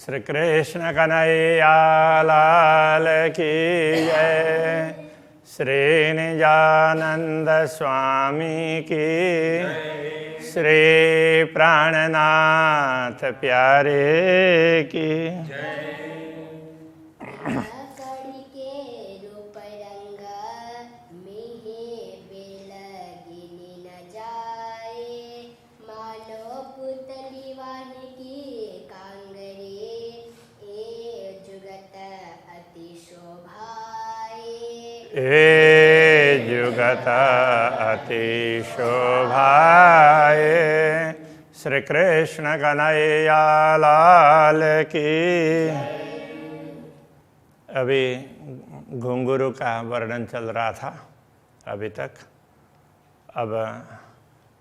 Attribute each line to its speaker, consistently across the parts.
Speaker 1: श्री कृष्ण कन्हैया लाल की जय। श्री निजानंद स्वामी की, श्री प्राणनाथ प्यारे की। ए जुगत अति शोभाए। श्री कृष्ण कन्हैया लाल की। अभी घुंघरू का वर्णन चल रहा था अभी तक। अब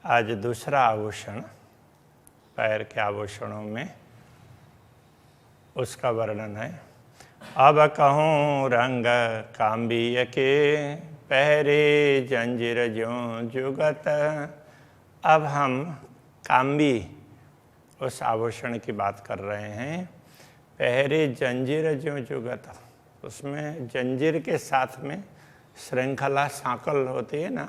Speaker 1: आज दूसरा आभूषण, पैर के आभूषणों में उसका वर्णन है। अब कहूँ रंग काम्बिय के, पहरे जंजीर ज्यों जुगत। अब हम काम्बी उस आभूषण की बात कर रहे हैं। पहरे जंजीर ज्यों जुगत, उसमें जंजीर के साथ में श्रृंखला सांकल होती है ना,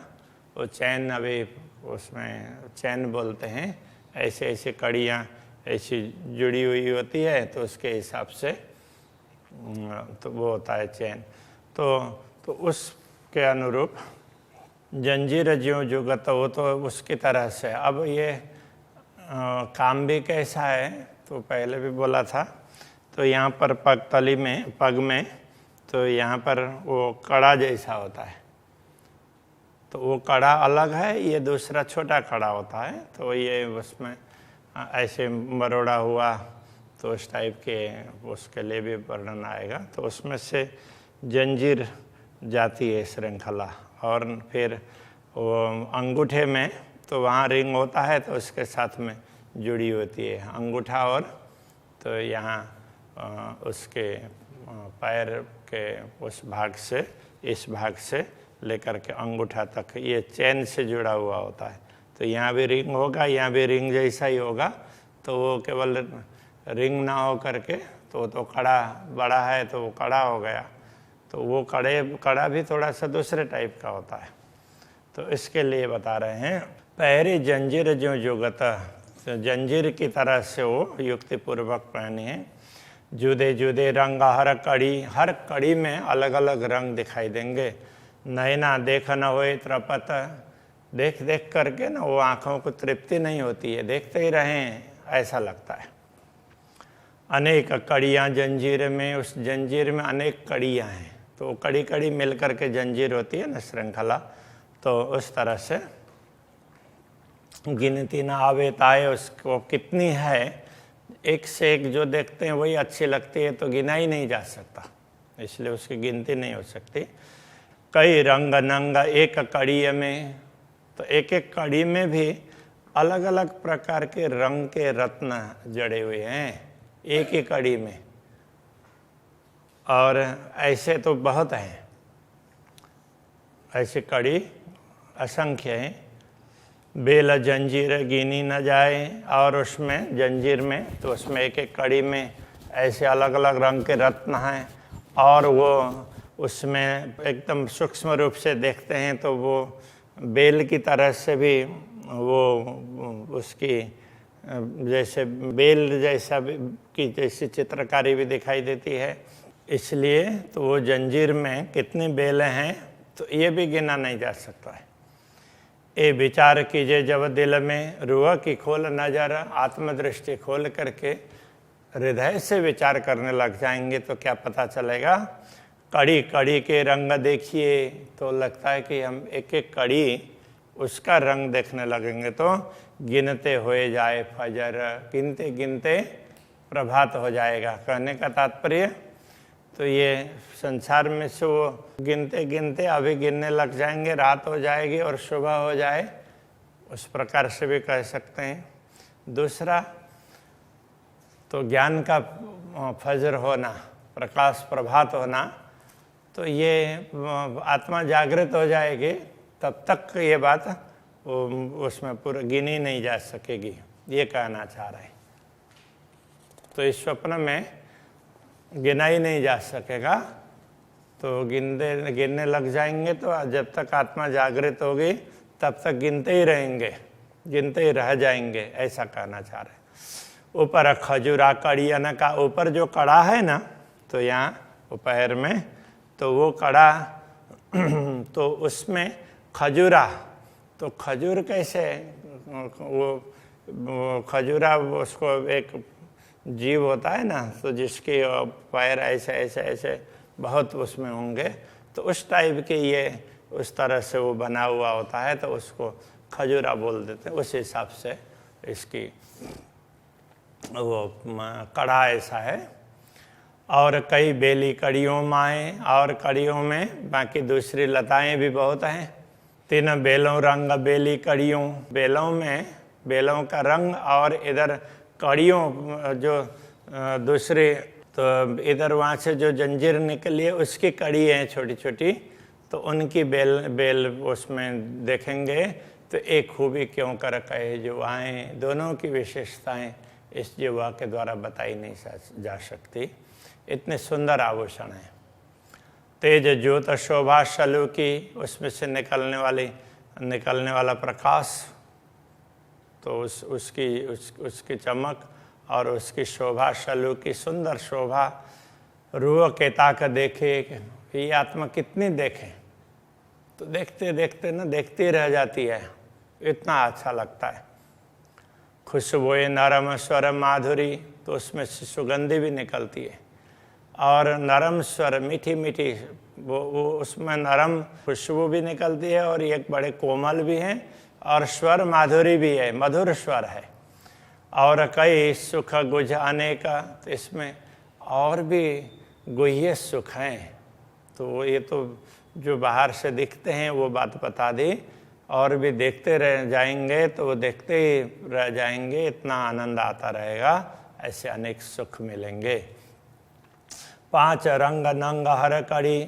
Speaker 1: वो चैन, अभी उसमें चैन बोलते हैं। ऐसे ऐसे कड़ियाँ ऐसी जुड़ी हुई होती है, तो उसके हिसाब से तो वो होता है चैन। तो उसके अनुरूप जंजीर ज्यों जुगत, वो तो उसकी तरह से। अब ये काम भी कैसा है, तो पहले भी बोला था। तो यहाँ पर पगतली में, पग में, तो यहाँ पर वो कड़ा जैसा होता है। तो वो कड़ा अलग है, ये दूसरा छोटा कड़ा होता है। तो ये उसमें ऐसे मरोड़ा हुआ, तो उस टाइप के उसके लिए भी वर्णन आएगा। तो उसमें से जंजीर जाती है श्रृंखला। और फिर वो अंगूठे में, तो वहाँ रिंग होता है, तो उसके साथ में जुड़ी होती है अंगूठा। और तो यहाँ उसके पैर के उस भाग से, इस भाग से लेकर के अंगूठा तक ये चैन से जुड़ा हुआ होता है। तो यहाँ भी रिंग होगा, यहाँ भी रिंग जैसा ही होगा। तो वो केवल रिंग ना हो करके, तो कड़ा बड़ा है, तो वो कड़ा हो गया। तो वो कड़ा भी थोड़ा सा दूसरे टाइप का होता है। तो इसके लिए बता रहे हैं, पहरे जंजीर ज्यों जुगत, तो जंजीर की तरह से वो युक्ति पूर्वक पहने हैं। जुदे जुदे रंग हर कड़ी में अलग अलग रंग दिखाई देंगे। नैना देख न होए त्रपत, देख देख करके ना वो आँखों को तृप्ति नहीं होती है, देखते ही रहें ऐसा लगता है। अनेक कड़ियाँ जंजीर में, उस जंजीर में अनेक कड़ियाँ हैं। तो कड़ी कड़ी मिल करके जंजीर होती है ना, श्रृंखला। तो उस तरह से गिनती ना आवे ताए, उसको कितनी है, एक से एक जो देखते हैं वही अच्छी लगती है, तो गिना ही नहीं जा सकता, इसलिए उसकी गिनती नहीं हो सकती। कई रंग नंग एक कड़ी में, तो एक एक कड़ी में भी अलग अलग प्रकार के रंग के रत्न जड़े हुए हैं एक ही कड़ी में। और ऐसे तो बहुत हैं, ऐसे कड़ी असंख्य हैं। बेल जंजीर गिनी न जाए, और उसमें जंजीर में, तो उसमें एक एक कड़ी में ऐसे अलग अलग रंग के रत्न हैं। और वो उसमें एकदम सूक्ष्म रूप से देखते हैं, तो वो बेल की तरह से भी वो उसकी जैसे बेल जैसा की जैसी चित्रकारी भी दिखाई देती है। इसलिए तो वो जंजीर में कितनी बेलें हैं, तो ये भी गिना नहीं जा सकता है। ये विचार कीजिए, जब दिल में रूह की खोल नजर, आत्मदृष्टि खोल करके हृदय से विचार करने लग जाएंगे, तो क्या पता चलेगा। कड़ी कड़ी के रंग देखिए, तो लगता है कि हम एक एक कड़ी उसका रंग देखने लगेंगे, तो गिनते हुए जाए फजर, गिनते गिनते प्रभात हो जाएगा। कहने का तात्पर्य, तो ये संसार में से वो गिनते गिनते अभी गिनने लग जाएंगे, रात हो जाएगी और सुबह हो जाए, उस प्रकार से भी कह सकते हैं। दूसरा, तो ज्ञान का फजर होना, प्रकाश प्रभात होना, तो ये आत्मा जागृत हो जाएगी, तब तक ये बात उसमें पूरा गिनी नहीं जा सकेगी, ये कहना चाह रहे हैं। तो इस स्वप्न में गिना ही नहीं जा सकेगा। तो गिनने लग जाएंगे तो जब तक आत्मा जागृत होगी तब तक गिनते ही रहेंगे, गिनते ही रह जाएंगे, ऐसा कहना चाह रहे। ऊपर खजूरा कड़ियन का ऊपर जो कड़ा है ना, तो यहाँ पैर में, तो वो कड़ा तो उसमें खजूरा, तो खजूर कैसे, वो खजूरा उसको एक जीव होता है ना, तो जिसके पैर ऐसे ऐसे ऐसे बहुत उसमें होंगे, तो उस टाइप के ये उस तरह से वो बना हुआ होता है, तो उसको खजूरा बोल देते हैं। उस हिसाब से इसकी वो कड़ा ऐसा है। और कई बेली कड़ियों माएँ, और कड़ियों में बाकी दूसरी लताएं भी बहुत हैं। 3 बेलों रंग बेली कड़ियों, बेलों में बेलों का रंग, और इधर कड़ियों जो दूसरी, तो इधर वहाँ से जो जंजीर निकली है उसकी कड़ी हैं छोटी छोटी, तो उनकी बेल उसमें देखेंगे। तो एक खूबी क्यों कर कहे जुवाएँ, दोनों की विशेषताएं इस जुवा के द्वारा बताई नहीं जा सकती। इतने सुंदर आभूषण हैं। तेज ज्योत शोभा शलु की, उसमें से निकलने वाला प्रकाश, तो उसकी चमक और उसकी शोभा, शलु की सुंदर शोभा। रूह के ताक देखे, ये आत्मा कितनी देखे, तो देखते देखते ना देखती रह जाती है, इतना अच्छा लगता है। खुशबुए नरम स्वर माधुरी, तो उसमें से सुगंधी भी निकलती है, और नरम स्वर मीठी मीठी, वो उसमें नरम खुशबू भी निकलती है, और एक बड़े कोमल भी हैं, और स्वर माधुरी भी है, मधुर स्वर है। और कई सुख गुझ अनेक, तो इसमें और भी गुह्य सुख हैं। तो ये तो जो बाहर से दिखते हैं वो बात बता दी, और भी देखते रह जाएंगे तो वो देखते ही रह जाएंगे, इतना आनंद आता रहेगा, ऐसे अनेक सुख मिलेंगे। 5 रंग नंग हर कड़ी,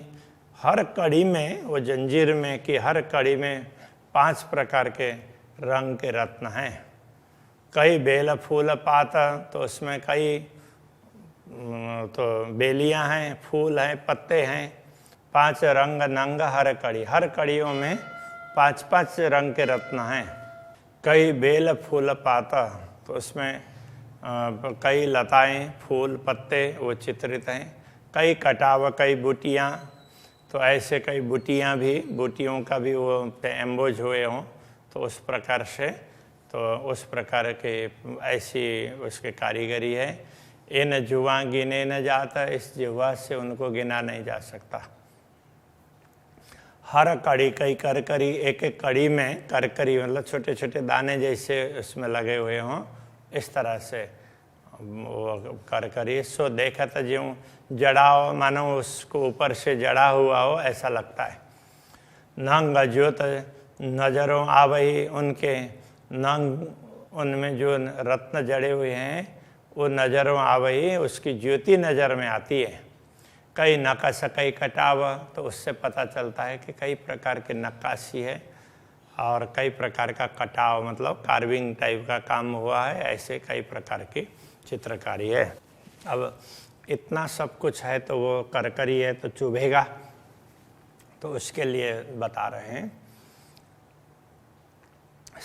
Speaker 1: हर कड़ी में, वो जंजीर में कि हर कड़ी में 5 प्रकार के रंग के रत्न हैं। कई बेल फूल पात, तो उसमें कई तो बेलियां हैं, फूल हैं, पत्ते हैं। 5 रंग नंग हर कड़ी, हर कड़ियों में 5-5 रंग के रत्न हैं। कई बेल फूल पाता, तो उसमें कई लताएं, फूल, पत्ते वो चित्रित हैं। कई कटाव, कई बूटियाँ, तो ऐसे कई बूटियाँ भी, बूटियों का भी वो एम्बोज हुए हों, तो उस प्रकार से, तो उस प्रकार के ऐसी उसके कारीगरी है। इन जुआ गिने न जाता, इस जुआ से उनको गिना नहीं जा सकता। हर कड़ी कई करकरी, एक एक कड़ी में करकरी मतलब छोटे छोटे दाने जैसे उसमें लगे हुए हों, इस तरह से वो करकरी। सो देखा था ज्यों जड़ाओ, मानो उसको ऊपर से जड़ा हुआ हो ऐसा लगता है। नंग ज्योत नजरों आवही, उनके नंग, उनमें जो रत्न जड़े हुए हैं वो नजरों आवही, उसकी ज्योति नज़र में आती है। कई नकश कई कटाव, तो उससे पता चलता है कि कई प्रकार की नक्काशी है, और कई प्रकार का कटाव मतलब कार्विंग टाइप का काम हुआ है, ऐसे कई प्रकार की चित्रकारी है। अब इतना सब कुछ है तो वो करकरी है तो चुभेगा, तो उसके लिए बता रहे हैं।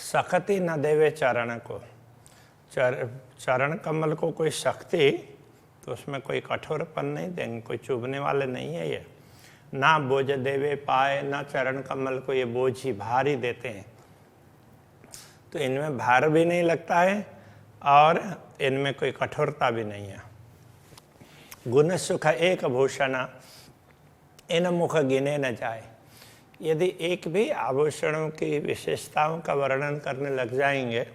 Speaker 1: सख्ती न देवे चरण को, चरण कमल को कोई शक्ति, तो उसमें कोई कठोरपन नहीं देंगे, कोई चुभने वाले नहीं है ये। ना बोझ देवे पाए, ना चरण कमल को ये बोझ ही भार ही देते हैं, तो इनमें भार भी नहीं लगता है और इनमें कोई कठोरता भी नहीं है। गुण सुख एक भूषण, इन मुख गिने न जाए। यदि एक भी आभूषणों की विशेषताओं का वर्णन करने लग जाएंगे,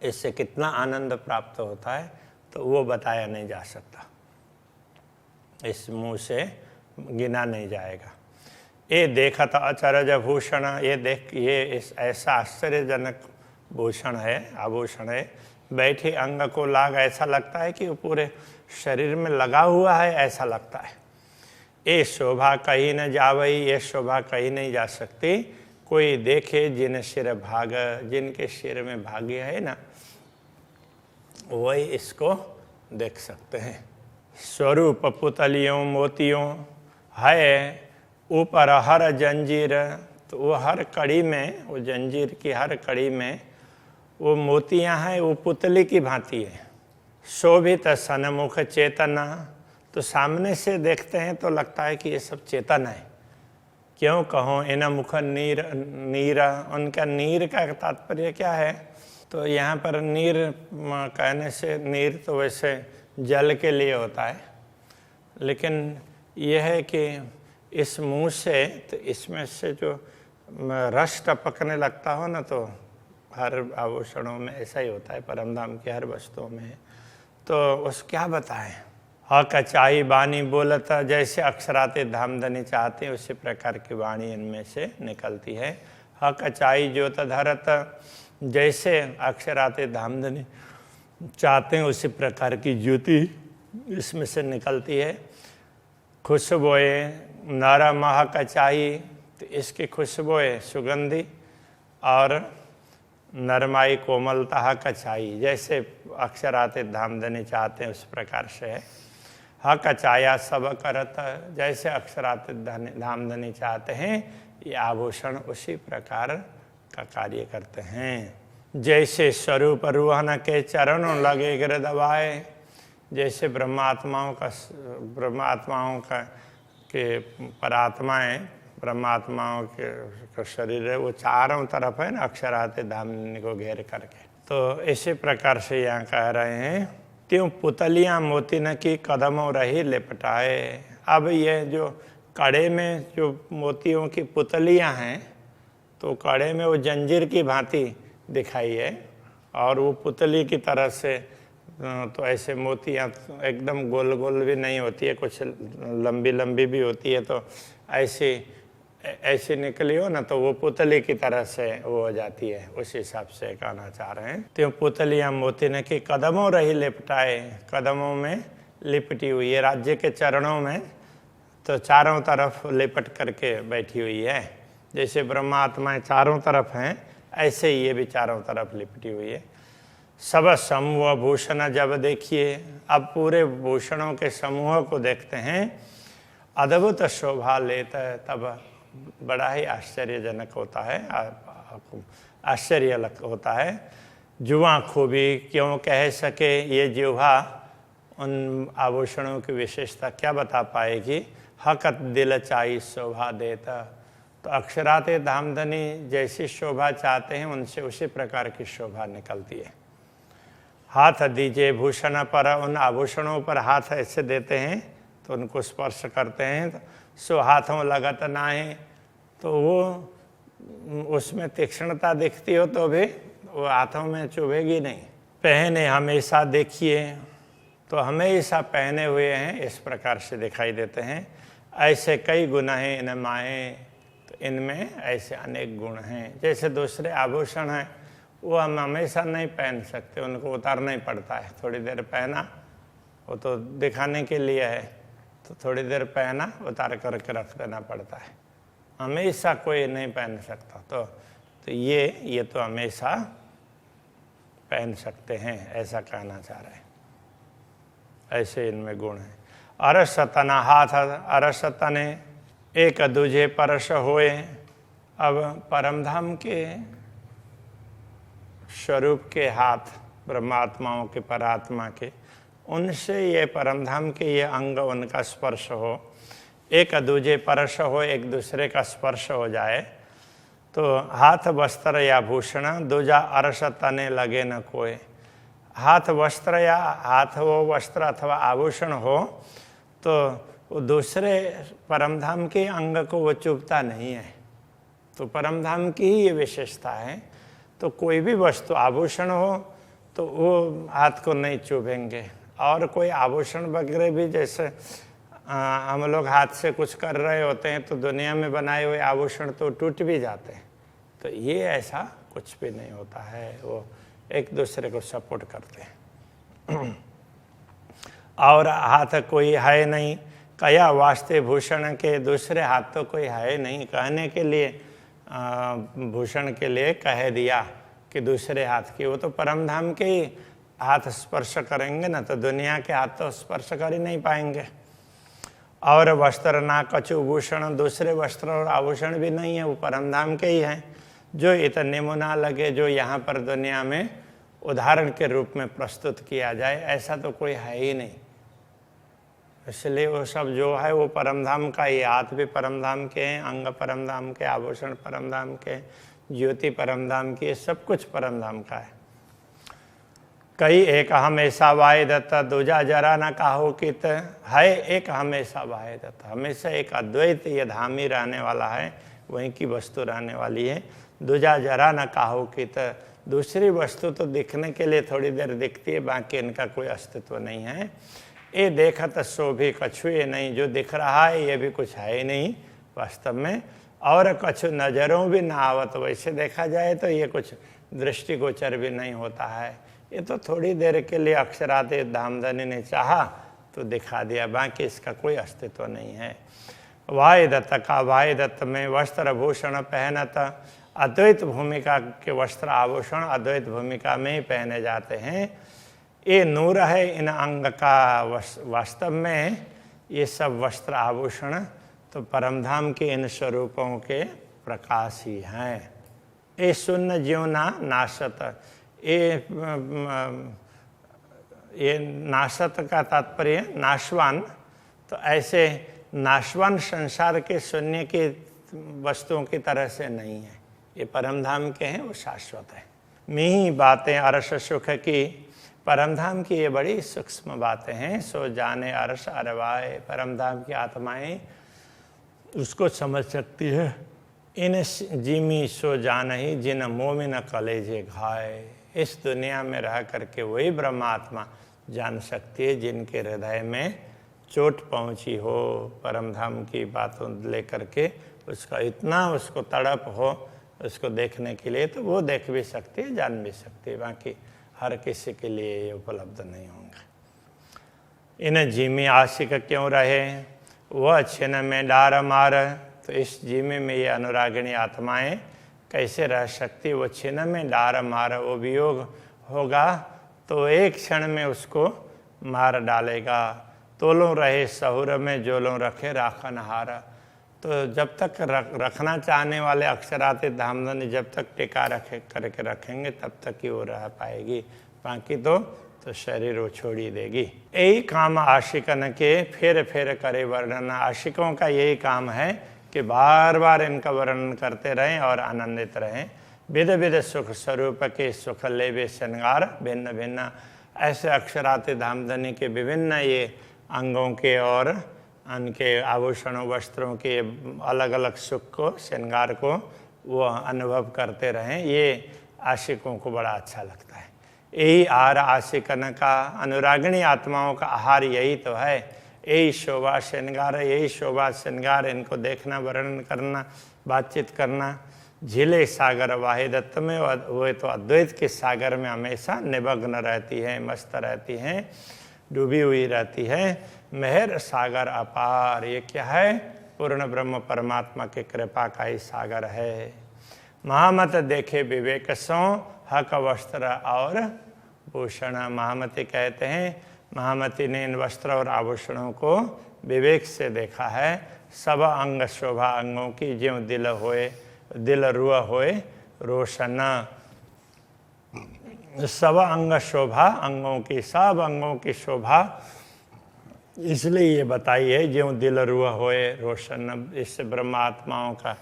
Speaker 1: इससे कितना आनंद प्राप्त होता है, तो वो बताया नहीं जा सकता, इस मुंह से गिना नहीं जाएगा। ये देखा था अचरज भूषण, ये इस ऐसा आश्चर्यजनक भूषण है, आभूषण है। बैठे अंग को लाग, ऐसा लगता है कि वो पूरे शरीर में लगा हुआ है, ऐसा लगता है। ये शोभा कहीं न जावई, ये शोभा कहीं नहीं जा सकती। कोई देखे जिन सिर भाग, जिनके सिर में भाग्य है ना, वही इसको देख सकते हैं। स्वरूप पुतलियों मोतियों है ऊपर हर जंजीर, तो वो हर कड़ी में, वो जंजीर की हर कड़ी में वो मोतियां हैं, वो पुतली की भांति है। शोभित सन्मुख चेतना, तो सामने से देखते हैं तो लगता है कि ये सब चेतन है। क्यों कहो इन मुख नीर नीरा, उनका नीर का तात्पर्य क्या है? तो यहाँ पर नीर कहने से, नीर तो वैसे जल के लिए होता है, लेकिन यह है कि इस मुंह से, तो इसमें से जो रस टपकने लगता हो ना, तो हर आभूषणों में ऐसा ही होता है, परमधाम की हर वस्तुओं में। तो उस क्या बताएं, कचाई बानी बोलता, जैसे अक्षराते धामधनी चाहते हैं उसी प्रकार की वाणी इनमें से निकलती है। कचाई ज्योत धरत, जैसे अक्षराते धामधनी चाहते हैं उसी प्रकार की ज्योति इसमें से निकलती है। खुशबोए नारा महा कचाई, तो इसकी खुशबोए सुगंधी और नरमाई कोमलता कचाई, जैसे अक्षराते धामधनी चाहते हैं उस प्रकार से है। कचाया सब करत, जैसे अक्षराते धामधनी चाहते हैं ये आभूषण उसी प्रकार का कार्य करते हैं। जैसे स्वरूप रूहन के चरणों लगे गिर दबाए, जैसे ब्रह्मात्माओं का के परात्माएं, ब्रह्मात्माओं के शरीर है, वो चारों तरफ है ना अक्षराते धामधनी को घेर करके। तो इसी प्रकार से यहाँ कह रहे हैं, त्यों पुतलियाँ मोती न की कदमों रही लिपटाए। अब ये जो कड़े में जो मोतियों की पुतलियाँ हैं, तो कड़े में वो जंजीर की भांति दिखाई है, और वो पुतली की तरह से तो ऐसे मोतियाँ एकदम गोल गोल भी नहीं होती है, कुछ लंबी लंबी भी होती है, तो ऐसी निकली हो ना, तो वो पुतली की तरह से वो हो जाती है। उस हिसाब से कहना चाह रहे हैं, त्यों पुतलियाँ मोती न की कदमों रही लिपटाए, कदमों में लिपटी हुई है, राज्य के चरणों में तो चारों तरफ लिपट करके बैठी हुई है। जैसे ब्रह्मात्माएं चारों तरफ हैं, ऐसे ही ये भी चारों तरफ लिपटी हुई है। सब समूह भूषण जब देखिए, अब पूरे भूषणों के समूह को देखते हैं, अद्भुत शोभा लेता है, तब बड़ा ही आश्चर्यजनक होता है, आश्चर्य होता है। जुआ खूबी क्यों कह सके ये जिह्वा, उन आभूषणों की विशेषता क्या बता पाएगी। हकत दिल चाही शोभा देता, तो अक्षराते धामधनी जैसी शोभा चाहते हैं उनसे उसी प्रकार की शोभा निकलती है। हाथ दीजिए भूषण पर, उन आभूषणों पर हाथ ऐसे देते हैं तो उनको स्पर्श करते हैं, तो सो हाथों लगत ना है, तो वो उसमें तीक्ष्णता दिखती हो तो भी वो हाथों में चुभेगी नहीं। पहने हमेशा देखिए, तो हमेशा पहने हुए हैं इस प्रकार से दिखाई देते हैं। ऐसे कई गुण हैं इन माए, तो इनमें ऐसे अनेक गुण हैं। जैसे दूसरे आभूषण हैं वो हम हमेशा नहीं पहन सकते, उनको उतारना ही पड़ता है। थोड़ी देर पहना, वो तो दिखाने के लिए है, तो थोड़ी देर पहना उतार करके रख देना पड़ता है, हमेशा कोई नहीं पहन सकता। तो ये तो हमेशा पहन सकते हैं, ऐसा कहना चाह रहे हैं। ऐसे इनमें गुण है। अरसतना हाथ, अरसतने एक दूजे परश होए। अब परमधाम के स्वरूप के हाथ, ब्रह्मात्माओं के, परात्मा के, उनसे ये परमधाम के ये अंग उनका स्पर्श हो, एक दूजे परश हो, एक दूसरे का स्पर्श हो जाए, तो हाथ वस्त्र या भूषण दूजा अरस तने लगे न कोई। हाथ वस्त्र या हाथ वो वस्त्र अथवा आभूषण हो तो वो दूसरे परमधाम के अंग को वो चुभता नहीं है। तो परमधाम की ही ये विशेषता है। तो कोई भी वस्तु आभूषण हो तो वो हाथ को नहीं चुभेंगे, और कोई आभूषण वगैरह भी, जैसे हम लोग हाथ से कुछ कर रहे होते हैं तो दुनिया में बनाए हुए आभूषण तो टूट भी जाते हैं, तो ये ऐसा कुछ भी नहीं होता है, वो एक दूसरे को सपोर्ट करते हैं। और हाथ कोई है नहीं, कया वास्ते भूषण के, दूसरे हाथ तो कोई है नहीं कहने के लिए, भूषण के लिए कह दिया कि दूसरे हाथ की, वो तो परमधाम के ही हाथ स्पर्श करेंगे ना तो दुनिया के हाथ तो स्पर्श कर ही नहीं पाएंगे। और वस्त्र ना कछु भूषण, दूसरे वस्त्र और आभूषण भी नहीं है, वो परमधाम के ही हैं, जो इतने मुना लगे, जो यहाँ पर दुनिया में उदाहरण के रूप में प्रस्तुत किया जाए, ऐसा तो कोई है ही नहीं। इसलिए वो सब जो है वो परमधाम का ही, हाथ भी परमधाम के हैं, अंग परमधाम के, आभूषण परमधाम के, ज्योति परमधाम की, सब कुछ परमधाम का है। कई एक हमेशा वाय दत्ता, दूजा जरा न काहो कित, है एक हमेशा वाय दत्ता, हमेशा एक अद्वैत ये धाम ही रहने वाला है, वहीं की वस्तु रहने वाली है। दूजा जरा न काहो कित, दूसरी वस्तु तो दिखने के लिए थोड़ी देर दिखती है, बाकी इनका कोई अस्तित्व नहीं है। ये देखत सो भी कछु ये नहीं, जो दिख रहा है ये भी कुछ है ही नहीं वास्तव में, और कछु नजरों भी ना आवत, वैसे देखा जाए तो ये कुछ दृष्टिगोचर भी नहीं होता है। ये तो थोड़ी देर के लिए अक्षराते धामधनी ने चाहा तो दिखा दिया, बाकी इसका कोई अस्तित्व नहीं है। वाय दत्त का, वाय दत्त में वस्त्र भूषण पहनत, अद्वैत भूमिका के वस्त्र आभूषण अद्वैत भूमिका में ही पहने जाते हैं। ये नूर है इन अंग का, वास्तव में ये सब वस्त्र आभूषण तो परमधाम के इन स्वरूपों के प्रकाश ही हैं। ये शून्य जीवना नाशत, ये नाशत का तात्पर्य नाशवान, तो ऐसे नाशवान संसार के शून्य की वस्तुओं की तरह से नहीं है, ये परमधाम के हैं, वो शाश्वत है। मिही बातें अरस सुख की, परमधाम की ये बड़ी सूक्ष्म बातें हैं। सो जाने अरस अरवाए, परमधाम की आत्माएं उसको समझ सकती है। इन जिमी सो जान ही जिन मोमिन कलेजे घाय, इस दुनिया में रह करके वही ब्रह्मात्मा जान सकती है जिनके हृदय में चोट पहुंची हो परमधाम की बातों लेकर के, उसका इतना उसको तड़प हो उसको देखने के लिए, तो वो देख भी सकती है, जान भी सकती है, बाकी हर किसी के लिए ये उपलब्ध नहीं होंगे। इन जीमी आशिक क्यों रहे, वह छिन में डार मार, तो इस जीमे में ये अनुरागिणी आत्माएं कैसे रह सकती, वो छिन में डार मार, वो वियोग होगा तो एक क्षण में उसको मार डालेगा। तोलों रहे सहुर में जोलों रखे राखन हारा, तो जब तक रखना चाहने वाले अक्षराते धामधनी जब तक टिका रखे करके रखेंगे तब तक ही वो रह पाएगी, बाकी तो शरीर वो छोड़ ही देगी। यही काम आशिकन के फेर फेर करे वर्णन, आशिकों का यही काम है कि बार बार इनका वर्णन करते रहें और आनंदित रहें। विध विध सुख स्वरूप के सुख लेवे श्रृंगार भिन्न भिन्न, ऐसे अक्षराते धामधनी के विभिन्न ये अंगों के और उनके आभूषणों वस्त्रों के अलग अलग सुख को, श्रृंगार को वो अनुभव करते रहें, ये आशिकों को बड़ा अच्छा लगता है। यही आहार आशिकन का, अनुरागिणी आत्माओं का आहार यही तो है, यही शोभा श्रृंगार, यही शोभा श्रृंगार, इनको देखना, वर्णन करना, बातचीत करना। झीले सागर वाहिदत्त में वो तो अद्वैत के सागर में हमेशा निमग्न रहती है, मस्त रहती हैं, डूबी हुई रहती है। मेहर सागर अपार, ये क्या है, पूर्ण ब्रह्म परमात्मा के कृपा का ही सागर है। महामत देखे विवेक सो हक वस्त्र और भूषण, महामती कहते हैं महामती ने इन वस्त्र और आभूषणों को विवेक से देखा है। सब अंग शोभा अंगों की, ज्यों दिल होए दिल रुआ होए रोशन, सब अंग शोभा अंगों की, सब अंगों की शोभा इसलिए ये बताई है ज्यों दिल रुआ होए रोशन, इससे ब्रह्मात्माओं का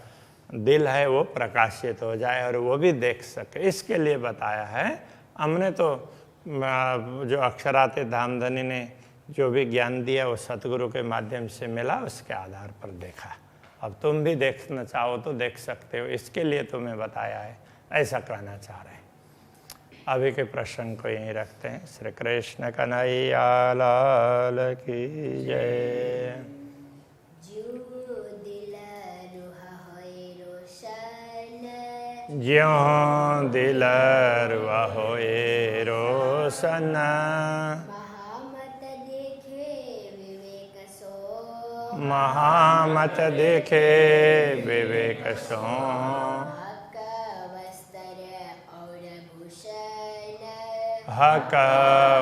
Speaker 1: दिल है वो प्रकाशित हो जाए और वो भी देख सके, इसके लिए बताया है। हमने तो जो अक्षराते धामधनी ने जो भी ज्ञान दिया वो सतगुरु के माध्यम से मिला, उसके आधार पर देखा। अब तुम भी देखना चाहो तो देख सकते हो, इसके लिए तुम्हें बताया है, ऐसा कहना चाह रहे हैं। अभी के प्रश्न को यहीं रखते हैं। श्री कृष्ण कन्हैया लाल की जय। ज्यों दिल रुआ होए रोशन, महामत देखे विवेक सो हक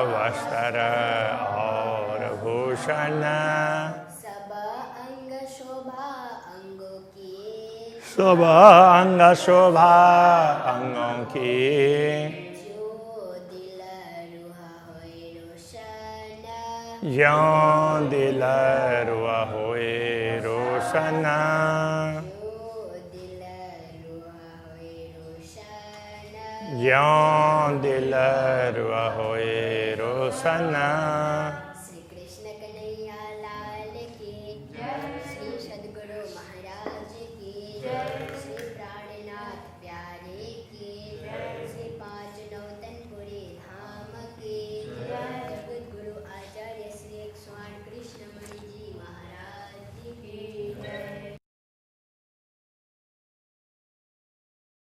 Speaker 1: वस्त्र और भूषण,
Speaker 2: सब अंग शोभा अंगों की,
Speaker 1: सब अंग शोभा अंगों की,
Speaker 2: जो दिल रुहा होए रोशन,
Speaker 1: ज्यों दिल रुआ होए रोशन,
Speaker 2: जो दिल रुहा होए रोशन,
Speaker 1: ज्यों दिल रुआ होए रोशन।